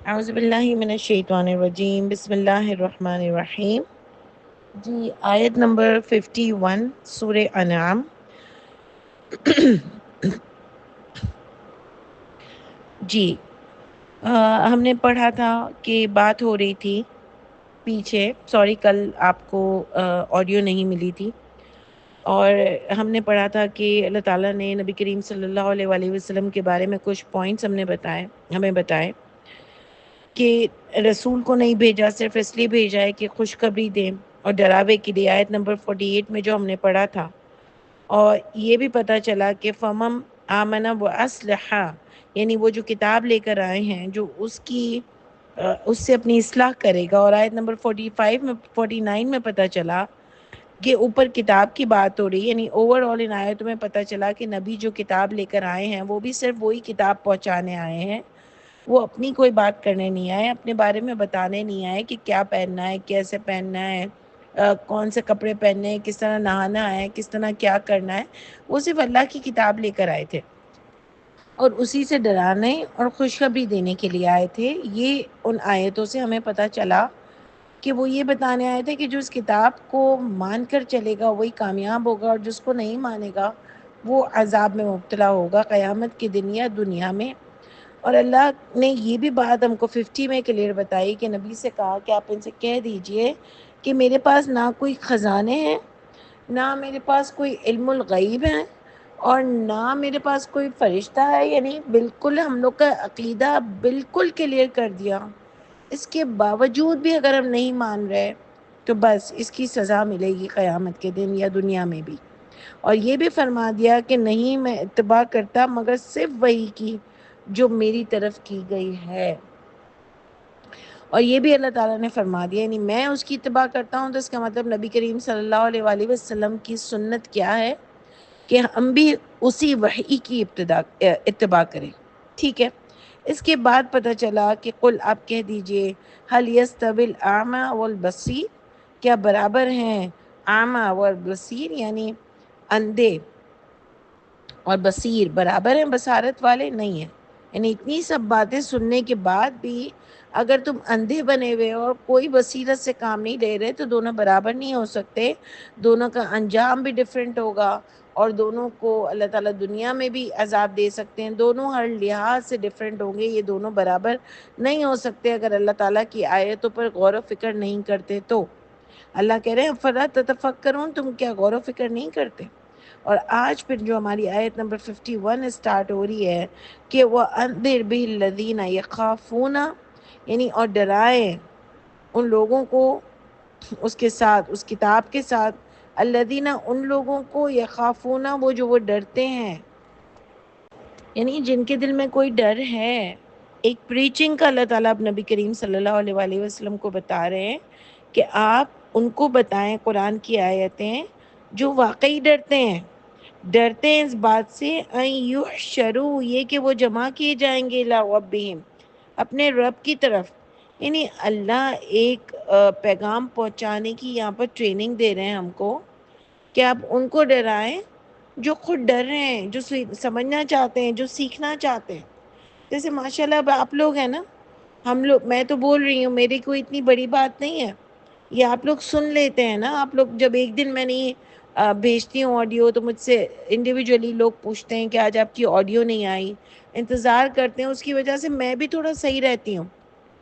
اعوذ باللہ من الشیطان الرجیم، بسم اللہ الرحمن الرحیم۔ جی، آیت نمبر 51 سورہ انعام۔ جی، ہم نے پڑھا تھا کہ بات ہو رہی تھی پیچھے، سوری کل آپ کو آڈیو نہیں ملی تھی، اور ہم نے پڑھا تھا کہ اللہ تعالیٰ نے نبی کریم صلی اللہ علیہ وآلہ وسلم کے بارے میں کچھ پوائنٹس ہمیں بتائے کہ رسول کو نہیں بھیجا صرف اس لیے بھیجا ہے کہ خوشخبری دیں اور ڈراوے کے لیے، آیت نمبر 48 میں جو ہم نے پڑھا تھا۔ اور یہ بھی پتہ چلا کہ فمم آمن و اسلحہ، یعنی وہ جو کتاب لے کر آئے ہیں، جو اس سے اپنی اصلاح کرے گا۔ اور آیت نمبر 49 میں پتہ چلا کہ اوپر کتاب کی بات ہو رہی، یعنی اوور آل ان آیتوں میں پتہ چلا کہ نبی جو کتاب لے کر آئے ہیں وہ بھی صرف وہی کتاب پہنچانے آئے ہیں، وہ اپنی کوئی بات کرنے نہیں آئے، اپنے بارے میں بتانے نہیں آئے کہ کیا پہننا ہے، کیسے پہننا ہے، کون سے کپڑے پہننے ہیں، کس طرح نہانا ہے، کس طرح کیا کرنا ہے۔ وہ صرف اللہ کی کتاب لے کر آئے تھے اور اسی سے ڈرانے اور خوشخبری دینے کے لیے آئے تھے۔ یہ ان آیتوں سے ہمیں پتہ چلا کہ وہ یہ بتانے آئے تھے کہ جو اس کتاب کو مان کر چلے گا وہی کامیاب ہوگا، اور جس کو نہیں مانے گا وہ عذاب میں مبتلا ہوگا قیامت کے دن یا دنیا میں۔ اور اللہ نے یہ بھی بات ہم کو 50 میں کلیئر بتائی کہ نبی سے کہا کہ آپ ان سے کہہ دیجئے کہ میرے پاس نہ کوئی خزانے ہیں، نہ میرے پاس کوئی علم الغیب ہے، اور نہ میرے پاس کوئی فرشتہ ہے۔ یعنی بالکل ہم لوگ کا عقیدہ بالکل کلیئر کر دیا، اس کے باوجود بھی اگر ہم نہیں مان رہے تو بس اس کی سزا ملے گی قیامت کے دن یا دنیا میں بھی۔ اور یہ بھی فرما دیا کہ نہیں میں اتباع کرتا مگر صرف وہی کی جو میری طرف کی گئی ہے۔ اور یہ بھی اللہ تعالیٰ نے فرما دیا، یعنی میں اس کی اتباع کرتا ہوں، تو اس کا مطلب نبی کریم صلی اللہ علیہ وآلہ وسلم کی سنت کیا ہے کہ ہم بھی اسی وحی کی اتباع کریں۔ ٹھیک ہے، اس کے بعد پتہ چلا کہ قل، آپ کہہ دیجئے، حل یستوی الاعمی والبصیر، کیا برابر ہیں اعمی والبصیر، یعنی اندھے اور بصیر برابر ہیں، بصارت والے نہیں ہیں۔ یعنی اتنی سب باتیں سننے کے بعد بھی اگر تم اندھے بنے ہوئے اور کوئی بصیرت سے کام نہیں لے رہے تو دونوں برابر نہیں ہو سکتے، دونوں کا انجام بھی ڈیفرنٹ ہوگا، اور دونوں کو اللہ تعالیٰ دنیا میں بھی عذاب دے سکتے ہیں، دونوں ہر لحاظ سے ڈیفرنٹ ہوں گے، یہ دونوں برابر نہیں ہو سکتے اگر اللہ تعالیٰ کی آیتوں پر غور و فکر نہیں کرتے تو۔ اللہ کہہ رہے ہیں فَلَا تَتَفَكَّرُونَ، تم کیا غور و فکر نہیں کرتے؟ اور آج پھر جو ہماری آیت نمبر 51 اسٹارٹ ہو رہی ہے کہ وَأَنذِرْ بِهِ الَّذِينَ يَخَافُونَ، یعنی اور ڈرائے ان لوگوں کو اس کے ساتھ، اس کتاب کے ساتھ، الذین، ان لوگوں کو، یخافون، وہ ڈرتے ہیں، یعنی جن کے دل میں کوئی ڈر ہے۔ ایک پریچنگ کا اللہ تعالیٰ اب نبی کریم صلی اللہ علیہ وآلہ وسلم کو بتا رہے ہیں کہ آپ ان کو بتائیں قرآن کی آیتیں جو واقعی ڈرتے ہیں اس بات سے، ان یحشروا، یہ کہ وہ جمع کیے جائیں گے، الی ربہم، اپنے رب کی طرف۔ یعنی اللہ ایک پیغام پہنچانے کی یہاں پر ٹریننگ دے رہے ہیں ہم کو کہ آپ ان کو ڈرائیں جو خود ڈر رہے ہیں، جو سمجھنا چاہتے ہیں، جو سیکھنا چاہتے ہیں۔ جیسے ماشاءاللہ اب آپ لوگ ہیں نا، ہم لوگ، میں تو بول رہی ہوں، میری کوئی اتنی بڑی بات نہیں ہے، یہ آپ لوگ سن لیتے ہیں نا۔ آپ لوگ جب ایک دن میں نہیں بھیجتی ہوں آڈیو تو مجھ سے انڈیویجولی لوگ پوچھتے ہیں کہ آج آپ کی آڈیو نہیں آئی، انتظار کرتے ہیں، اس کی وجہ سے میں بھی تھوڑا صحیح رہتی ہوں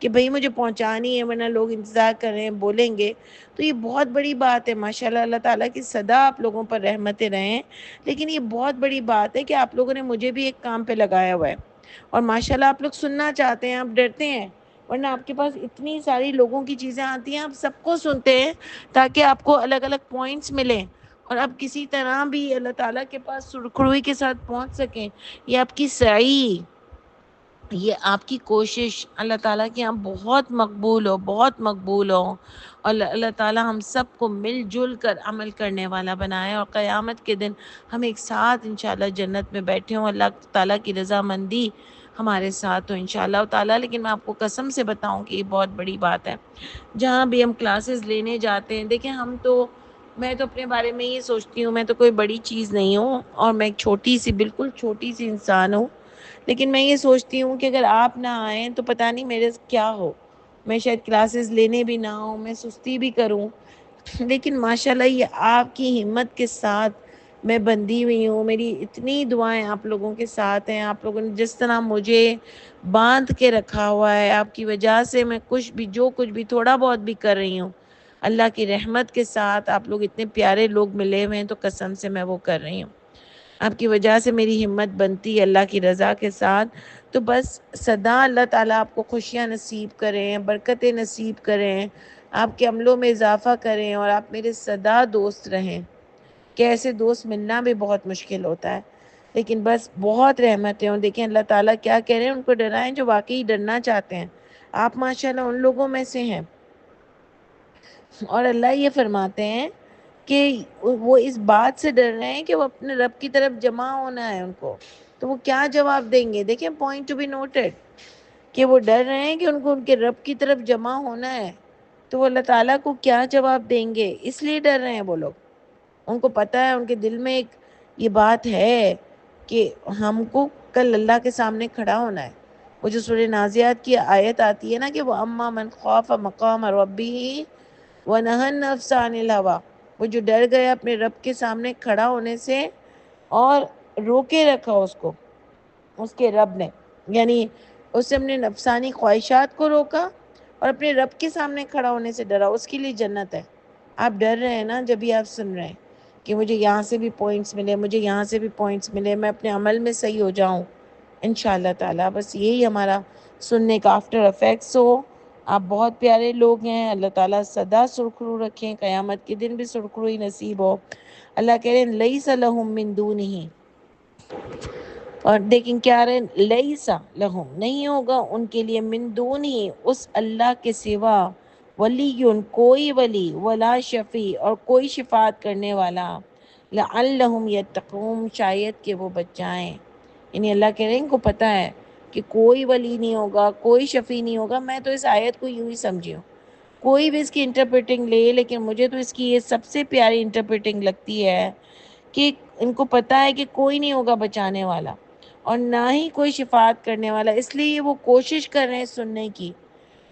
کہ بھئی مجھے پہنچانی ہے، ورنہ لوگ انتظار کر رہے ہیں، بولیں گے۔ تو یہ بہت بڑی بات ہے ماشاءاللہ، اللہ تعالیٰ کی صدا آپ لوگوں پر رحمتیں رہیں، لیکن یہ بہت بڑی بات ہے کہ آپ لوگوں نے مجھے بھی ایک کام پہ لگایا ہوا ہے، اور ماشاءاللہ آپ لوگ سننا چاہتے ہیں، آپ ڈرتے ہیں، ورنہ آپ کے پاس اتنی ساری لوگوں کی چیزیں آتی ہیں، آپ سب کو سنتے ہیں تاکہ آپ کو الگ الگ پوائنٹس ملیں اور آپ کسی طرح بھی اللہ تعالیٰ کے پاس سرخروئی کے ساتھ پہنچ سکیں۔ یہ آپ کی سعی، یہ آپ کی کوشش اللہ تعالیٰ کے یہاں بہت مقبول ہو، بہت مقبول ہو، اور اللہ تعالیٰ ہم سب کو مل جل کر عمل کرنے والا بنائے، اور قیامت کے دن ہم ایک ساتھ انشاءاللہ جنت میں بیٹھے ہوں، اللہ تعالیٰ کی رضامندی ہمارے ساتھ ہو انشاءاللہ تعالیٰ۔ لیکن میں آپ کو قسم سے بتاؤں کہ یہ بہت بڑی بات ہے، جہاں بھی ہم کلاسز لینے جاتے ہیں، دیکھیں میں تو اپنے بارے میں یہ سوچتی ہوں، میں تو کوئی بڑی چیز نہیں ہوں، اور میں ایک چھوٹی سی، بالکل چھوٹی سی انسان ہوں، لیکن میں یہ سوچتی ہوں کہ اگر آپ نہ آئیں تو پتہ نہیں میرے کیا ہو، میں شاید کلاسز لینے بھی نہ ہوں، میں سستی بھی کروں، لیکن ماشاءاللہ یہ آپ کی ہمت کے ساتھ میں بندھی ہوئی ہوں، میری اتنی دعائیں آپ لوگوں کے ساتھ ہیں، آپ لوگوں نے جس طرح مجھے باندھ کے رکھا ہوا ہے، آپ کی وجہ سے میں کچھ بھی جو کچھ بھی تھوڑا بہت بھی کر رہی ہوں، اللہ کی رحمت کے ساتھ آپ لوگ اتنے پیارے لوگ ملے ہوئے ہیں تو قسم سے میں وہ کر رہی ہوں، آپ کی وجہ سے میری ہمت بنتی ہے اللہ کی رضا کے ساتھ، تو بس سدا اللہ تعالیٰ آپ کو خوشیاں نصیب کریں، برکتیں نصیب کریں، آپ کے عملوں میں اضافہ کریں اور آپ میرے سدا دوست رہیں، کہ ایسے دوست ملنا بھی بہت مشکل ہوتا ہے، لیکن بس بہت رحمتیں ہوں۔ دیکھیں اللہ تعالیٰ کیا کہہ رہے ہیں، ان کو ڈرائیں جو واقعی ڈرنا چاہتے ہیں، آپ ماشاءاللہ ان لوگوں میں سے ہیں، اور اللہ یہ فرماتے ہیں کہ وہ اس بات سے ڈر رہے ہیں کہ وہ اپنے رب کی طرف جمع ہونا ہے ان کو، تو وہ کیا جواب دیں گے؟ دیکھیں پوائنٹ ٹو بی نوٹڈ، کہ وہ ڈر رہے ہیں کہ ان کو ان کے رب کی طرف جمع ہونا ہے، تو وہ اللہ تعالیٰ کو کیا جواب دیں گے؟ اس لیے ڈر رہے ہیں وہ لوگ، ان کو پتہ ہے، ان کے دل میں ایک یہ بات ہے کہ ہم کو کل اللہ کے سامنے کھڑا ہونا ہے۔ وہ جو سورہ نازعات کی آیت آتی ہے نا کہ وہ اما من خاف مقام ربی ونہى النفس عن الہوى، وہ جو ڈر گیا اپنے رب کے سامنے کھڑا ہونے سے اور روکے رکھا اس کو اس کے رب نے، یعنی اس سے اپنے نفسانی خواہشات کو روکا اور اپنے رب کے سامنے کھڑا ہونے سے ڈرا، اس کے لیے جنت ہے۔ آپ ڈر رہے ہیں نا، جب بھی آپ سن رہے ہیں کہ مجھے یہاں سے بھی پوائنٹس ملے، مجھے یہاں سے بھی پوائنٹس ملے، میں اپنے عمل میں صحیح ہو جاؤں انشاءاللہ تعالیٰ، بس یہی ہمارا سننے کا آفٹر افیکٹس ہو۔ آپ بہت پیارے لوگ ہیں، اللہ تعالیٰ سدا سرخرو رکھیں، قیامت کے دن بھی سرخروئی نصیب ہو۔ اللہ کہہ رہے ہیں لیس لہم من دونہ، اور دیکھیں کیا رہے، لیسا لہم، نہیں ہوگا ان کے لیے، من دون ہی، اس اللہ کے سوا، ولی، کوئی ولی، ولا شفیع، اور کوئی شفاعت کرنے والا، لعلہم یتقون، شاید کہ وہ بچ جائیں، یعنی اللہ کہہ رہے ہیں ان کو پتہ ہے کہ کوئی ولی نہیں ہوگا، کوئی شفیع نہیں ہوگا۔ میں تو اس آیت کو یوں ہی سمجھی ہوں، کوئی بھی اس کی انٹرپریٹنگ لے، لیکن مجھے تو اس کی یہ سب سے پیاری انٹرپریٹنگ لگتی ہے کہ ان کو پتہ ہے کہ کوئی نہیں ہوگا بچانے والا اور نہ ہی کوئی شفاعت کرنے والا، اس لیے وہ کوشش کر رہے ہیں سننے کی،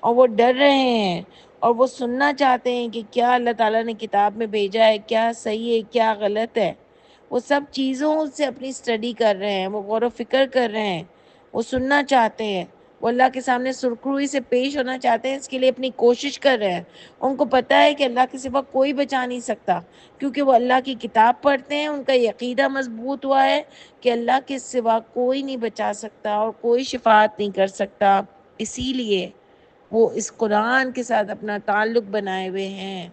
اور وہ ڈر رہے ہیں اور وہ سننا چاہتے ہیں کہ کیا اللہ تعالیٰ نے کتاب میں بھیجا ہے، کیا صحیح ہے کیا غلط ہے، وہ سب چیزوں سے اپنی اسٹڈی کر رہے ہیں، وہ غور و فکر کر رہے ہیں، وہ سننا چاہتے ہیں، وہ اللہ کے سامنے سرخروئی سے پیش ہونا چاہتے ہیں، اس کے لیے اپنی کوشش کر رہے ہیں۔ ان کو پتہ ہے کہ اللہ کے سوا کوئی بچا نہیں سکتا، کیونکہ وہ اللہ کی کتاب پڑھتے ہیں، ان کا یہ عقیدہ مضبوط ہوا ہے کہ اللہ کے سوا کوئی نہیں بچا سکتا اور کوئی شفاعت نہیں کر سکتا، اسی لیے وہ اس قرآن کے ساتھ اپنا تعلق بنائے ہوئے ہیں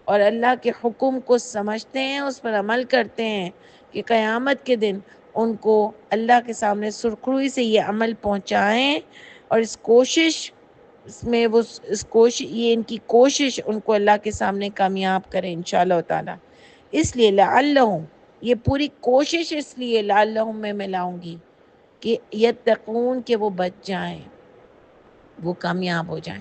اور اللہ کے حکم کو سمجھتے ہیں، اس پر عمل کرتے ہیں کہ قیامت کے دن ان کو اللہ کے سامنے سرخروئی سے یہ عمل پہنچائیں، اور اس کوشش میں وہ یہ ان کی کوشش ان کو اللہ کے سامنے کامیاب کرے انشاءاللہ تعالی۔ اس لیے لعلہم، یہ پوری کوشش اس لیے لعلہم میں لاؤں گی کہ یتقون، کہ وہ بچ جائیں، وہ کامیاب ہو جائیں۔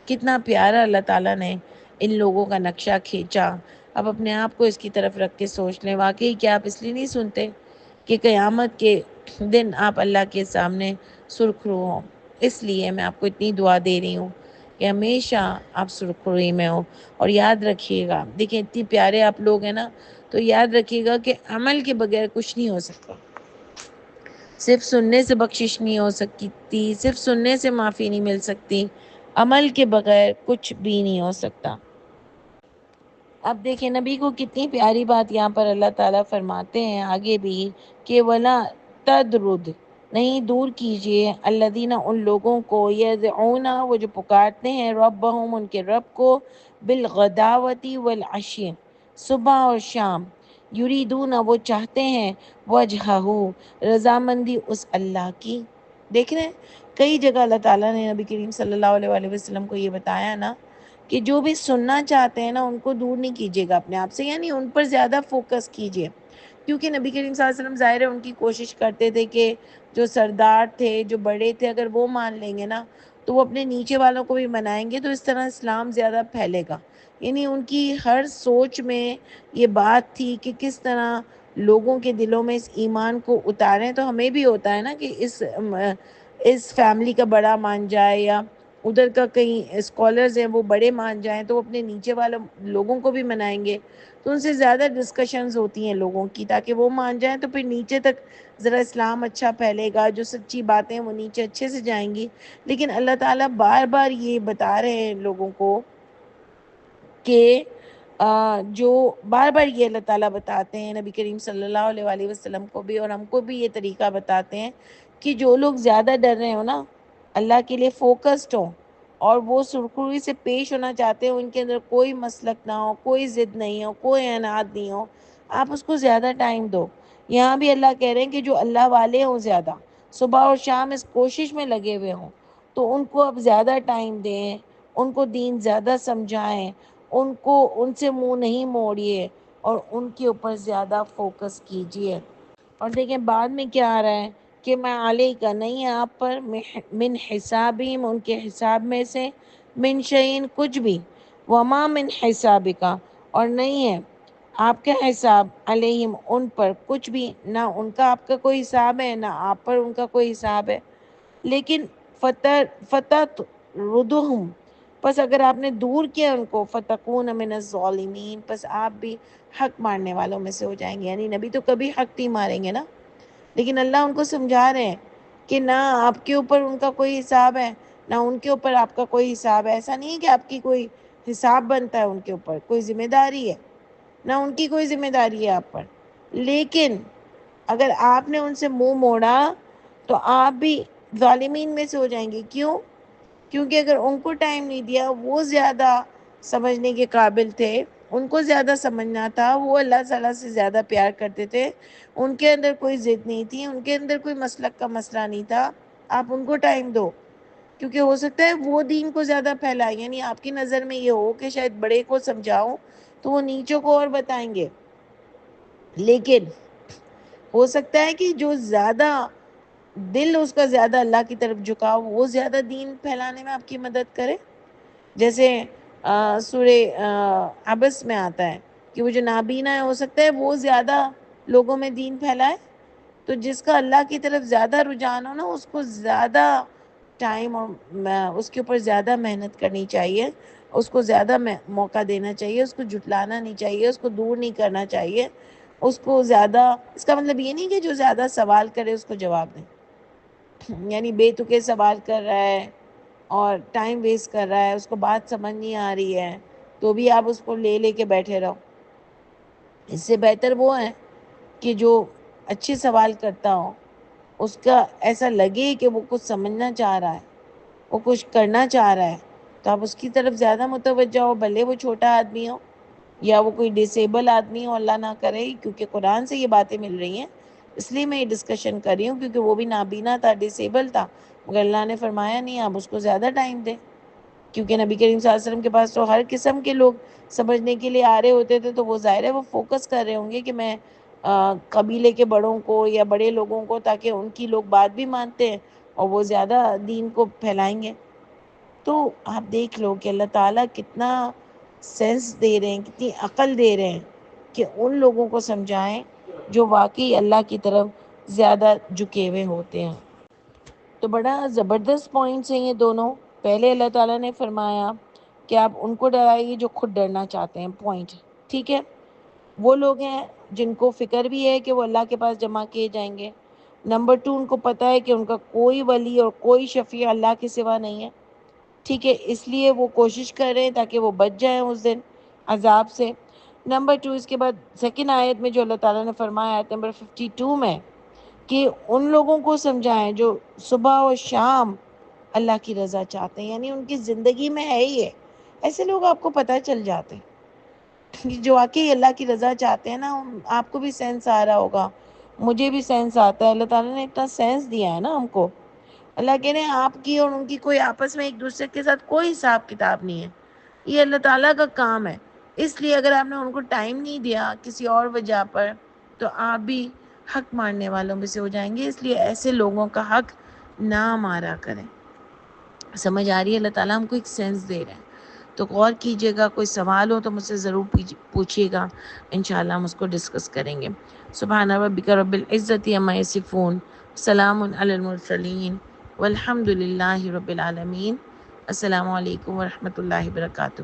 کتنا پیارا اللہ تعالیٰ نے ان لوگوں کا نقشہ کھینچا۔ اب اپنے آپ کو اس کی طرف رکھ کے سوچ لیں، واقعی کیا آپ اس لیے نہیں سنتے کہ قیامت کے دن آپ اللہ کے سامنے سرخرو ہوں؟ اس لیے میں آپ کو اتنی دعا دے رہی ہوں کہ ہمیشہ آپ سرخروئی میں ہو، اور یاد رکھیے گا، دیکھیں اتنی پیارے آپ لوگ ہیں نا، تو یاد رکھیے گا کہ عمل کے بغیر کچھ نہیں ہو سکتا، صرف سننے سے بخشش نہیں ہو سکتی، صرف سننے سے معافی نہیں مل سکتی، عمل کے بغیر کچھ بھی نہیں ہو سکتا۔ اب دیکھیں نبی کو کتنی پیاری بات یہاں پر اللہ تعالیٰ فرماتے ہیں آگے بھی کہ ولا تدرد، نہیں دور کیجیے، الذین، ان لوگوں کو، یدعون، وہ جو پکارتے ہیں، ربہم، ان کے رب کو، بالغداوتی والعشی، صبح اور شام، یریدون، وہ چاہتے ہیں، وجہہ، رضامندی اس اللہ کی۔ دیکھ رہے ہیں کئی جگہ اللہ تعالیٰ نے نبی کریم صلی اللہ علیہ وآلہ وسلم کو یہ بتایا نا کہ جو بھی سننا چاہتے ہیں نا ان کو دور نہیں کیجیے گا اپنے آپ سے، یعنی ان پر زیادہ فوکس کیجیے، کیونکہ نبی کریم صلی اللہ علیہ وسلم ظاہر ہے ان کی کوشش کرتے تھے کہ جو سردار تھے، جو بڑے تھے، اگر وہ مان لیں گے نا تو وہ اپنے نیچے والوں کو بھی منائیں گے، تو اس طرح اسلام زیادہ پھیلے گا، یعنی ان کی ہر سوچ میں یہ بات تھی کہ کس طرح لوگوں کے دلوں میں اس ایمان کو اتاریں، تو ہمیں بھی ہوتا ہے نا کہ اس فیملی کا بڑا مان جائے، یا ادھر کا کئی اسکالرز ہیں وہ بڑے مان جائیں، تو وہ اپنے نیچے والے لوگوں کو بھی منائیں گے، تو ان سے زیادہ ڈسکشنز ہوتی ہیں لوگوں کی، تاکہ وہ مان جائیں تو پھر نیچے تک ذرا اسلام اچھا پھیلے گا، جو سچی باتیں وہ نیچے اچھے سے جائیں گی۔ لیکن اللہ تعالیٰ بار بار یہ بتا رہے ہیں لوگوں کو کہ جو بار بار یہ اللہ تعالیٰ بتاتے ہیں نبی کریم صلی اللہ علیہ وآلہ وسلم کو بھی، اور ہم کو بھی یہ طریقہ بتاتے ہیں کہ جو لوگ زیادہ ڈر رہے ہو نا، اللہ کے لیے فوکسڈ ہوں، اور وہ سرخروئی سے پیش ہونا چاہتے ہیں، ان کے اندر کوئی مسلک نہ ہو، کوئی ضد نہیں ہو، کوئی عناد نہیں ہو، آپ اس کو زیادہ ٹائم دو۔ یہاں بھی اللہ کہہ رہے ہیں کہ جو اللہ والے ہوں، زیادہ صبح اور شام اس کوشش میں لگے ہوئے ہوں، تو ان کو اب زیادہ ٹائم دیں، ان کو دین زیادہ سمجھائیں، ان سے منہ نہیں موڑیے، اور ان کے اوپر زیادہ فوکس کیجیے۔ اور دیکھیں بعد میں کیا آ رہا ہے کہ میں علیہ کا نہیں ہے آپ پر، من حسابیم، ان کے حساب میں سے، من شعین کچھ بھی، وما من حساب کا، اور نہیں ہے آپ کا حساب، علیہم ان پر کچھ بھی، نہ ان کا آپ کا کوئی حساب ہے، نہ آپ پر ان کا کوئی حساب ہے۔ لیکن فتح ردہم، پس اگر آپ نے دور کیا ان کو، فتکون من الظالمین، پس آپ بھی حق مارنے والوں میں سے ہو جائیں گے۔ یعنی نبی تو کبھی حق نہیں ماریں گے نا، لیکن اللہ ان کو سمجھا رہے ہیں کہ نہ آپ کے اوپر ان کا کوئی حساب ہے، نہ ان کے اوپر آپ کا کوئی حساب ہے۔ ایسا نہیں ہے کہ آپ کی کوئی حساب بنتا ہے ان کے اوپر، کوئی ذمہ داری ہے، نہ ان کی کوئی ذمہ داری ہے آپ پر۔ لیکن اگر آپ نے ان سے منہ موڑا تو آپ بھی ظالمین میں سے ہو جائیں گے۔ کیوں؟ کیونکہ اگر ان کو ٹائم نہیں دیا، وہ زیادہ سمجھنے کے قابل تھے، ان کو زیادہ سمجھنا تھا، وہ اللہ تعالیٰ سے زیادہ پیار کرتے تھے، ان کے اندر کوئی ضد نہیں تھی، ان کے اندر کوئی مسلک کا مسئلہ نہیں تھا، آپ ان کو ٹائم دو، کیونکہ ہو سکتا ہے وہ دین کو زیادہ پھیلائے۔ یعنی آپ کی نظر میں یہ ہو کہ شاید بڑے کو سمجھاؤ تو وہ نیچوں کو اور بتائیں گے، لیکن ہو سکتا ہے کہ جو زیادہ دل اس کا زیادہ اللہ کی طرف جھکاؤ، وہ زیادہ دین پھیلانے میں آپ کی مدد کرے۔ جیسے سورہ عبس میں آتا ہے کہ وہ جو نابینا ہے، ہو سکتا ہے وہ زیادہ لوگوں میں دین پھیلائے۔ تو جس کا اللہ کی طرف زیادہ رجحان ہو نا، اس کو زیادہ ٹائم اور اس کے اوپر زیادہ محنت کرنی چاہیے، اس کو زیادہ موقع دینا چاہیے، اس کو جھٹلانا نہیں چاہیے، اس کو دور نہیں کرنا چاہیے، اس کو زیادہ، اس کا مطلب یہ نہیں کہ جو زیادہ سوال کرے اس کو جواب دیں، یعنی بے تکے سوال کر رہا ہے اور ٹائم ویسٹ کر رہا ہے، اس کو بات سمجھ نہیں آ رہی ہے، تو بھی آپ اس کو لے کے بیٹھے رہو۔ اس سے بہتر وہ ہے کہ جو اچھے سوال کرتا ہو، اس کا ایسا لگے کہ وہ کچھ سمجھنا چاہ رہا ہے، وہ کچھ کرنا چاہ رہا ہے، تو آپ اس کی طرف زیادہ متوجہ ہو، بھلے وہ چھوٹا آدمی ہو یا وہ کوئی ڈسیبل آدمی ہو، اللہ نہ کرے، کیونکہ قرآن سے یہ باتیں مل رہی ہیں، اس لیے میں یہ ڈسکشن کر رہی ہوں، کیونکہ وہ بھی نابینا تھا، ڈسیبل تھا، مگر اللہ نے فرمایا نہیں آپ اس کو زیادہ ٹائم دیں، کیونکہ نبی کریم صلی اللہ علیہ وسلم کے پاس تو ہر قسم کے لوگ سمجھنے کے لیے آ رہے ہوتے تھے، تو وہ ظاہر ہے وہ فوکس کر رہے ہوں گے کہ میں قبیلے کے بڑوں کو یا بڑے لوگوں کو، تاکہ ان کی لوگ بات بھی مانتے ہیں اور وہ زیادہ دین کو پھیلائیں گے۔ تو آپ دیکھ لو کہ اللہ تعالیٰ کتنا سینس دے رہے ہیں، کتنی عقل دے رہے ہیں کہ ان لوگوں کو سمجھائیں جو واقعی اللہ کی طرف زیادہ جھکے ہوئے ہوتے ہیں۔ تو بڑا زبردست پوائنٹس ہیں یہ دونوں۔ پہلے اللہ تعالیٰ نے فرمایا کہ آپ ان کو ڈرائیے جو خود ڈرنا چاہتے ہیں، پوائنٹ، ٹھیک ہے، وہ لوگ ہیں جن کو فکر بھی ہے کہ وہ اللہ کے پاس جمع کیے جائیں گے۔ نمبر 2، ان کو پتہ ہے کہ ان کا کوئی ولی اور کوئی شفیع اللہ کے سوا نہیں ہے، ٹھیک ہے، اس لیے وہ کوشش کر رہے ہیں تاکہ وہ بچ جائیں اس دن عذاب سے۔ نمبر 2، اس کے بعد سیکنڈ آیت میں جو اللہ تعالیٰ نے فرمایا، آیت نمبر 52 میں، کہ ان لوگوں کو سمجھائیں جو صبح و شام اللہ کی رضا چاہتے ہیں، یعنی ان کی زندگی میں ہے ہی ہے، ایسے لوگ آپ کو پتہ چل جاتے ہیں جو واقعی اللہ کی رضا چاہتے ہیں نا۔ آپ کو بھی سینس آ رہا ہوگا، مجھے بھی سینس آتا ہے، اللہ تعالیٰ نے اتنا سینس دیا ہے نا ہم کو۔ اللہ کہہ رہے ہیں آپ کی اور ان کی کوئی آپس میں ایک دوسرے کے ساتھ کوئی حساب کتاب نہیں ہے، یہ اللہ تعالیٰ کا کام ہے۔ اس لیے اگر آپ نے ان کو ٹائم نہیں دیا کسی اور وجہ پر، تو آپ بھی حق مارنے والوں میں سے ہو جائیں گے، اس لیے ایسے لوگوں کا حق نہ مارا کریں۔ سمجھ آ رہی ہے؟ اللہ تعالیٰ ہم کو ایک سینس دے رہے ہیں۔ تو غور کیجیے گا، کوئی سوال ہو تو مجھ سے ضرور پوچھیے گا، انشاءاللہ ہم اس کو ڈسکس کریں گے۔ سبحان ربک رب العزت عما یصفون، سلام علی المرسلین، والحمد للہ رب العالمین۔ السلام علیکم ورحمۃ اللہ وبرکاتہ۔